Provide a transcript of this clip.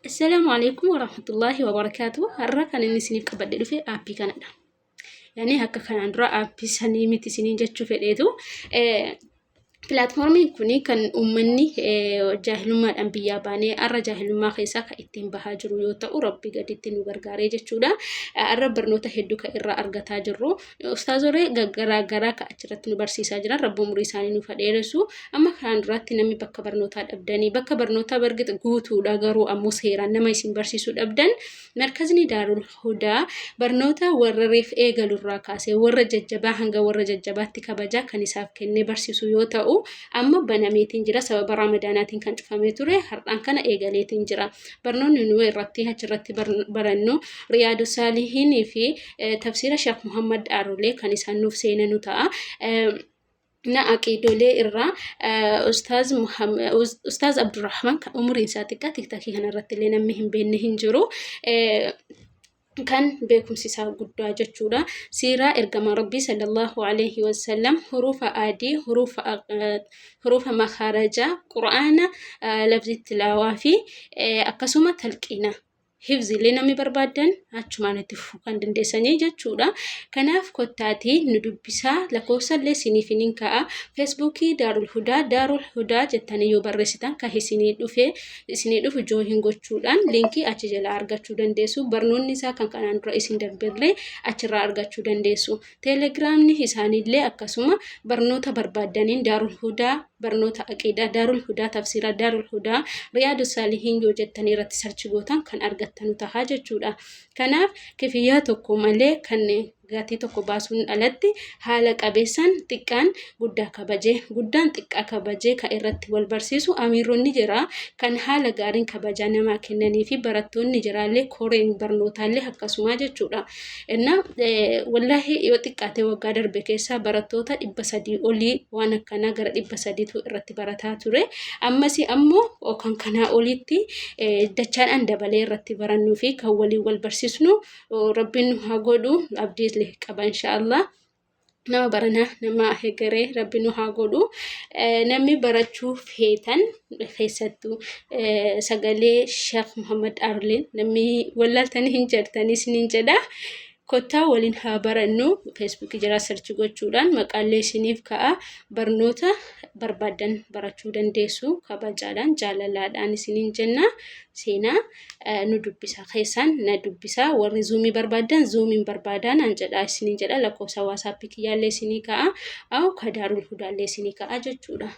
السلام عليكم ورحمة الله وبركاته. الركن إني سنين كبدل في أبي كندا. يعني هكا كان عند أبي سنين سنين جت شوف إيدو. بلاتفورمي كوني كان أمني جاهلما الأنبياء باني أرى جاهلما خيسا كإتين بهاجرو يوتا وربي قد إتين وغرغاري جتشودا أرى برنوتا هدوكا إرى أرغتا جرو أستاذوري غرغارا كأجرت نبرسي ساجرا ربو مريساني نفاديرسو أما كان راتي نمي بكا برنوتا الأبداني بكا برنوتا برغت غوتو داغرو أمو سيرا نما يسين برسيسو الأبدان مركزني دارو الهدى برنوتا ورريف إيغالو الراكاسي ورججبا هنغا ورججباتي كبجا كنساف كني برسيسو يوتا أما بناميتين جرا سبب رمضاناتين كان فميتوري هران كان إيجاليتين جرا برنون نوي رتيها جرتي برنو رياض الصالحين في تفسير الشيخ محمد أرولي كان يسنوف سينا نتا نا أكيدو لي إرّا أستاذ عبد الرحمن كأمور إنساتك تكتاكي هنا رتلينا مهم بينهن جرو كان بكم سيسا قدوا جتشورا سيرة إرقام ربي صلى الله عليه وسلم حروف آدي حروف مخارجة قرآن لفظ التلاوة في أقسمة تلقينا حفظ لنا مبربادن أجمعنا تفوقان دندساني جتشورا كناف كتاتي ندوبسا لكوسا لسيني فينين كا فيسبوكي دار الهدى جتاني يوبرسيتان كهي سيني دوفي جوهين gochuudhaan linkii achi jala argachuu dandeessu barnoonni isaa kan kanaan dura isin darbirree achirraa argachuu dandeessu teelegiraamni isaaniillee akkasuma barnoota barbaadaniin daarul hudaa barnoota aqiidaa daarul hudaa tafsiira daarul hudaa riyaadu saalihiin yoo jettanii irratti sarchi gootan kan argattanu tahaa jechuudha kanaaf kifiyyaa tokko malee kan gatii tokko baasuun alatti haala qabeessan xiqqaan guddaa kabajee guddaan xiqqaa kabajee ka irratti wal barsiisu amiironni jira kan haala gaariin kabajaa namaa kennanii fi barattoonni jiraallee koreen barnootaallee akkasuma jechuudha. Inna wallahi yoo xiqqaate waggaa darbe keessa barattoota 300 olii waan akkanaa gara 300tu irratti barataa ture. Ammasi ammoo kan kanaa olitti dachaan dabalee irratti barannuu fi kan waliin wal barsiisnu rabbiin nu haa godhu abdii قبل إن شاء الله نما برنا نما هجري ربنا هاقولو نمي براتشوف هيتن خيستو سجلي الشيخ محمد أرلين نمي ولا تاني هنجر تاني سنين جدا كتا ولين هابرنو فيسبوك جرا سيرش gochuudhaan maqaalee isiniif ka'a barnoota barbaadan barachuu dandeessu kabajaadhaan jaalalaadhaan isiniin jenna seenaa nu dubbisa keessan na dubbisa warri zoomii barbaadan zoomiin barbaadaan an jedha isiniin jedha lakkoofsa WhatsApp kiyyaalee isinii ka'a au kadaarul hudaalee isinii ka'a jechuudha.